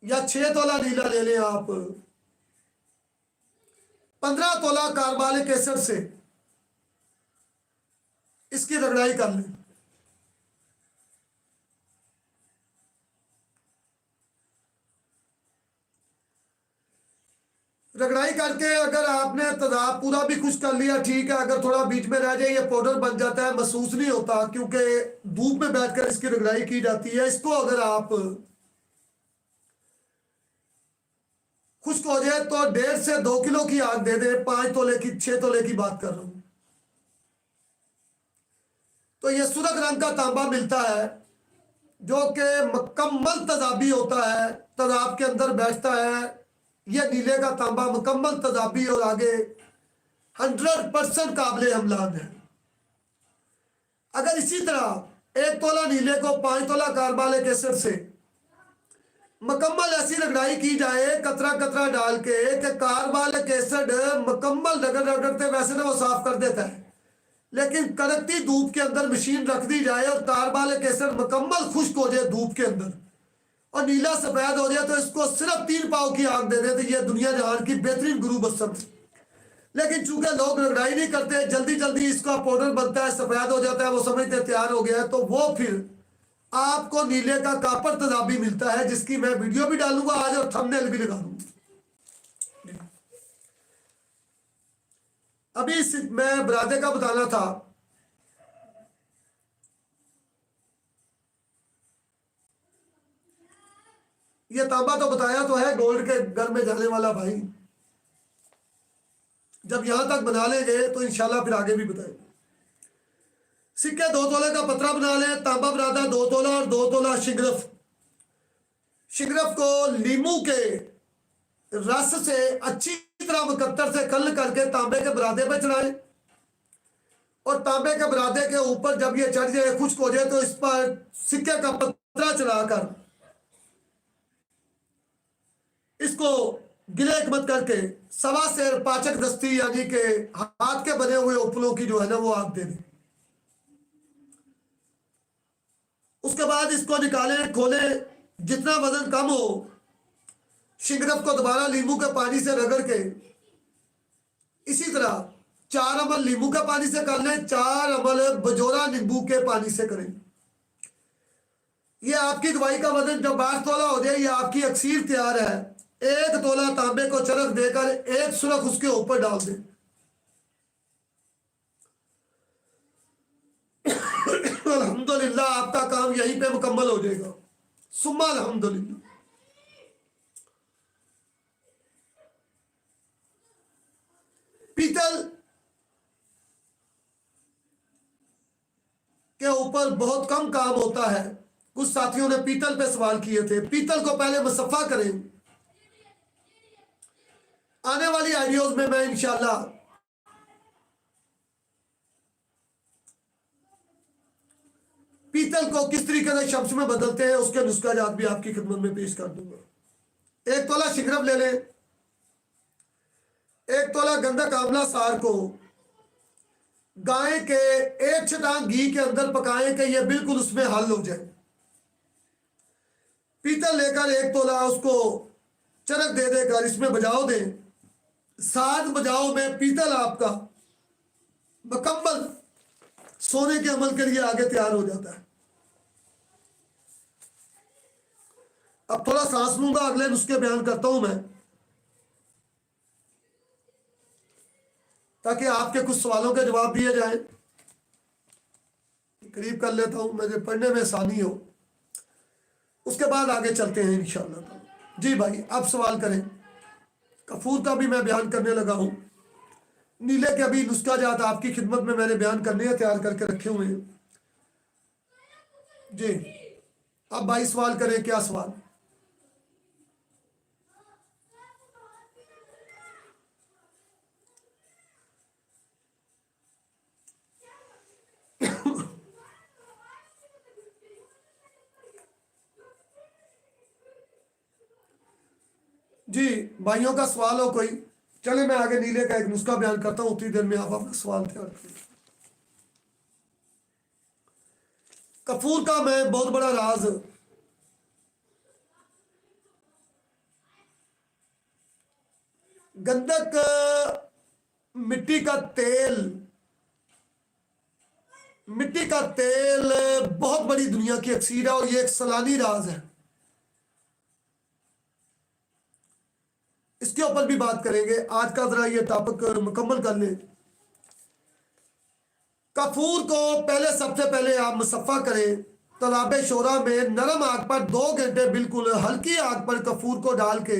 या 6 तोला नीला ले लें आप, 15 तोला कार्बोलिक एसिड से इसकी रगड़ाई कर लें। रगड़ाई करके अगर आपने तेजाब पूरा भी खुश कर लिया ठीक है, अगर थोड़ा बीच में रह जाए ये पाउडर बन जाता है, महसूस नहीं होता क्योंकि धूप में बैठकर इसकी रगड़ाई की जाती है। इसको अगर आप खुश्क हो जाए तो 1.5 से 2 किलो की आग दे दे, 5 तोले की 6 तोले की बात कर रहा हूं। तो ये सुर्ख रंग का तांबा मिलता है जो कि मुकम्मल तेजाबी होता है, तेजाब के अंदर बैठता है। यह नीले का तांबा मुकम्मल तेजाबी और आगे 100% काबिल हमलान है। अगर इसी तरह 1 तोला नीले को 5 तोला कार्बोलिक एसिड से मुकम्मल ऐसी रगड़ाई की जाए कतरा कतरा डाल के कि कार्बोलिक एसिड मुकम्मल रगड़ रगड़ते, वैसे तो वो साफ कर देता है, लेकिन कड़कती धूप के अंदर मशीन रख दी जाए और कार्बोलिक एसिड मुकम्मल खुश्क हो जाए धूप के अंदर और नीला सफेद हो जाए तो इसको सिर्फ 3 पाव की आग दे दे तो यह दुनिया जहान की बेहतरीन गुरु बसंत। लेकिन चूंकि लोग रगड़ाई नहीं करते, जल्दी जल्दी इसका पाउडर बनता है, सफेद हो जाता है, वो समझते तैयार हो गया है, तो वो फिर आपको नीले का कापर तेजाबी मिलता है जिसकी मैं वीडियो भी डालूंगा आज और थंबनेल भी लगा दूंगा। अभी मैं बरादे का बताना था। ये तांबा तो बताया तो है, गोल्ड के घर में जाने वाला भाई, जब यहां तक बना लेंगे तो इंशाल्लाह फिर आगे भी बताएंगे। सिक्के 2 तोले का पतरा बना लें, तांबा बरादा 2 तोला और 2 तोला शिगरफ। शिगरफ को लीमू के रस से अच्छी तरह मुकद्दर से कल करके तांबे के बरादे पे चढ़ाएं और तांबे के बरादे के ऊपर जब ये चढ़ जाए, खुश्क हो जाए, तो इस पर सिक्के का पतरा चढ़ाकर इसको गिले मत करके सवा सेर पाचक दस्ती यानी के हाथ के बने हुए उपलों की जो है ना वो आप दे दें। उसके बाद इसको निकालें, खोलें, जितना वजन कम हो शिगरफ को दोबारा नींबू के पानी से रगड़ के इसी तरह 4 अमल नींबू के पानी से कर लें, 4 अमल बजोरा नींबू के पानी से करें। यह आपकी दवाई का वजन जब 12 तोला हो जाए, यह आपकी अक्सीर तैयार है। 1 तोला तांबे को चरख देकर 1 सुरख उसके ऊपर डाल दें। अल्हम्दुलिल्लाह आपका काम यहीं पे मुकम्मल हो जाएगा। सुम्मा अल्हम्दुलिल्लाह। पीतल के ऊपर बहुत कम काम होता है। कुछ साथियों ने पीतल पे सवाल किए थे। पीतल को पहले मुसफ़ा करें। आने वाली आइडियोज में मैं इंशाल्लाह पीतल को किस तरीके से शम्स में बदलते हैं उसके नुस्खा जात भी आपकी खिदमत में पेश कर दूंगा। 1 तोला शिगरफ ले लें, 1 तोला गंधक आंवला सार को गाय के 1 छटांग घी के अंदर पकाएं कि यह बिल्कुल उसमें हल हो जाए। पीतल लेकर 1 तोला उसको चरख दे देकर इसमें बजाओ दें। 7 बजाओ में पीतल आपका मुकम्मल सोने के अमल के लिए आगे तैयार हो जाता है। अब थोड़ा सांस लूंगा, अगले नुस्खे बयान करता हूं मैं, ताकि आपके कुछ सवालों के जवाब दिए जाएं। करीब कर लेता हूं, मुझे पढ़ने में आसानी हो, उसके बाद आगे चलते हैं इंशाअल्लाह। जी भाई, आप सवाल करें। कफूर का भी मैं बयान करने लगा हूं। नीले के अभी नुस्खा जात आपकी खिदमत में मैंने बयान करने हैं, तैयार करके रखे हुए हैं। जी, अब भाई सवाल करें। क्या सवाल? जी भाइयों का सवाल हो कोई? चले मैं आगे नीले का एक नुस्खा बयान करता हूं, उतनी देर में आप अपना सवाल तैयार करें। कफूर का मैं बहुत बड़ा राज गंधक मिट्टी का तेल, मिट्टी का तेल बहुत बड़ी दुनिया की अक्सीर है और ये एक सलानी राज है, इसके ऊपर भी बात करेंगे। आज का जरा ये टॉपिक मुकम्मल कर लें। कफूर को पहले, सबसे पहले आप मुसफ़ा करें तलाब शोरा में नरम आग पर 2 घंटे बिल्कुल हल्की आग पर कफूर को डाल के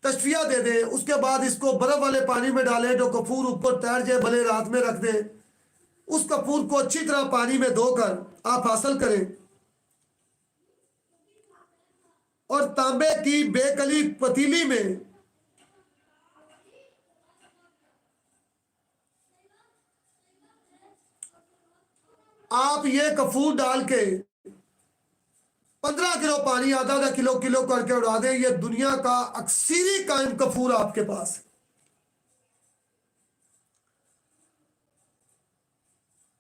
तशफिया दे दें। उसके बाद इसको बर्फ वाले पानी में डालें, जो कफूर ऊपर तैर जाए भले रात में रख दें। उस कफूर को अच्छी तरह पानी में धोकर आप हासिल करें और तांबे की बेकली पतीली में आप ये कफूर डाल के 15 किलो पानी, आधा आधा किलो किलो करके उड़ा दें। ये दुनिया का अक्सीरी कायम कफूर आपके पास है।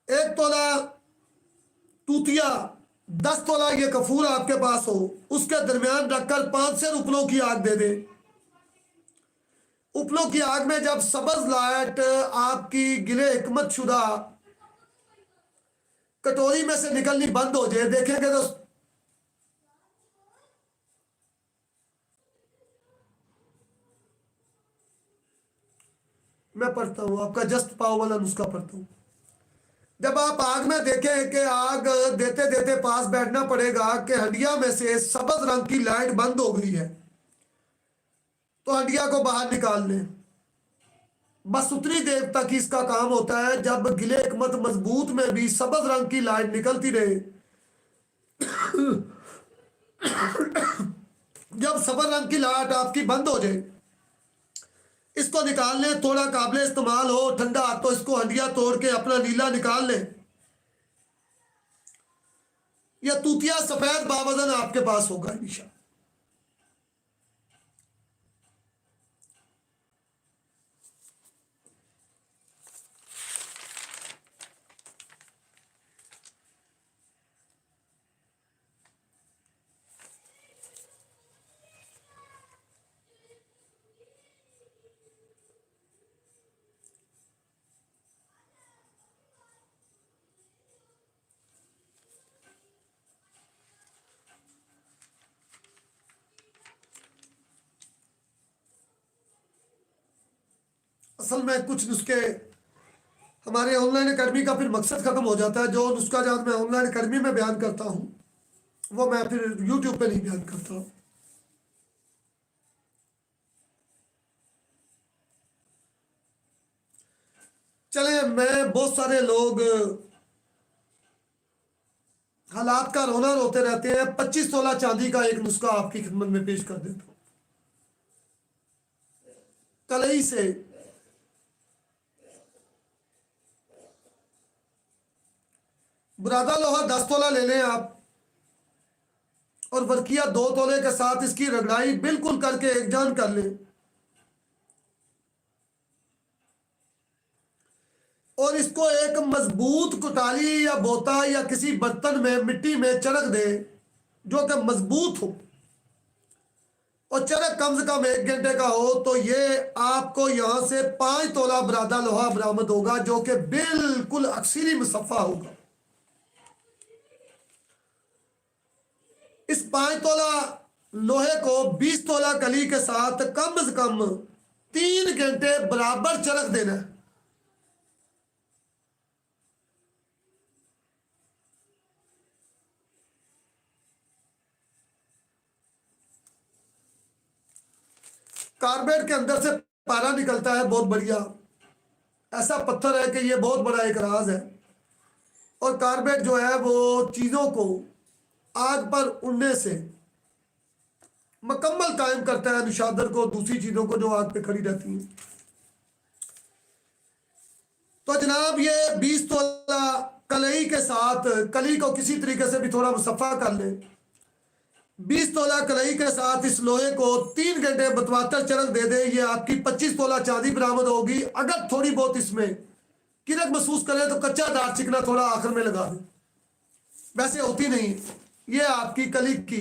1 तोला तूतिया, 10 तोला ये कफूर आपके पास हो, उसके दरमियान रखकर 5 से उपलों की आग दे दे। उपलों की आग में जब सब्ज लाइट आपकी गिले हिकमत शुदा कटोरी में से निकलनी बंद हो जाए, देखेंगे तो मैं पढ़ता हूं आपका जस्ट पाव वाला नुस्खा पढ़ता हूं। जब आप आग में देखें कि आग देते देते पास बैठना पड़ेगा कि हंडिया में से सब्ज रंग की लाइट बंद हो गई है, तो हंडिया को बाहर निकाल लें। बस उतनी देर तक इसका काम होता है जब गिले हिकमत मजबूत में भी सब्ज रंग की लाइट निकलती रहे। जब सब्ज रंग की लाइट आपकी बंद हो जाए, इसको निकाल लें। थोड़ा काबिल इस्तेमाल हो, ठंडा हाथ, तो इसको हंडिया तोड़ के अपना नीला निकाल लें। यह तूतिया सफेद बावजन आपके पास होगा इंशाअल्लाह। असल में कुछ नुस्खे हमारे ऑनलाइन अकेडमी का फिर मकसद ख़त्म हो जाता है। जो नुस्खा जात मैं ऑनलाइन अकेडमी में बयान करता हूँ वो मैं फिर यूट्यूब पे नहीं बयान करता। चले, मैं बहुत सारे लोग हालात का रोना रोते रहते हैं। 25 तोला चांदी का एक नुस्खा आपकी खिदमत में पेश कर देता हूँ। कलई से बुरादा लोहा 10 तोला ले लें आप, और वर्किया 2 तोले के साथ इसकी रगड़ाई बिल्कुल करके एक जान कर लें और इसको एक मजबूत कुटाली या बोता या किसी बर्तन में मिट्टी में चरक दे जो कि मजबूत हो, और चरक कम से कम 1 घंटे का हो, तो ये आपको यहां से 5 तोला बुरादा लोहा बरामद होगा जो कि बिल्कुल अक्सीरी मुसफ़ा होगा। इस 5 तोला लोहे को 20 तोला कली के साथ कम से कम 3 घंटे बराबर चरक देना है। कार्बेट के अंदर से पारा निकलता है, बहुत बढ़िया ऐसा पत्थर है कि ये बहुत बड़ा एक राज है। और कार्बेट जो है वो चीज़ों को आग पर उड़ने से मुकम्मल कायम करता है, निशादर को, दूसरी चीज़ों को जो आग पे खड़ी रहती हैं। तो जनाब ये 20 तोला कलई के साथ, कली को किसी तरीके से भी थोड़ा मुसफ़ा कर लें। 20 तोला कलई के साथ इस लोहे को 3 घंटे बतवातर चरक दे दे, ये आपकी 25 तोला चांदी बरामद होगी। अगर थोड़ी बहुत इसमें किरक महसूस करें तो कच्चा दार चिकना थोड़ा आखिर में लगा दें, वैसे होती नहीं। ये आपकी कली की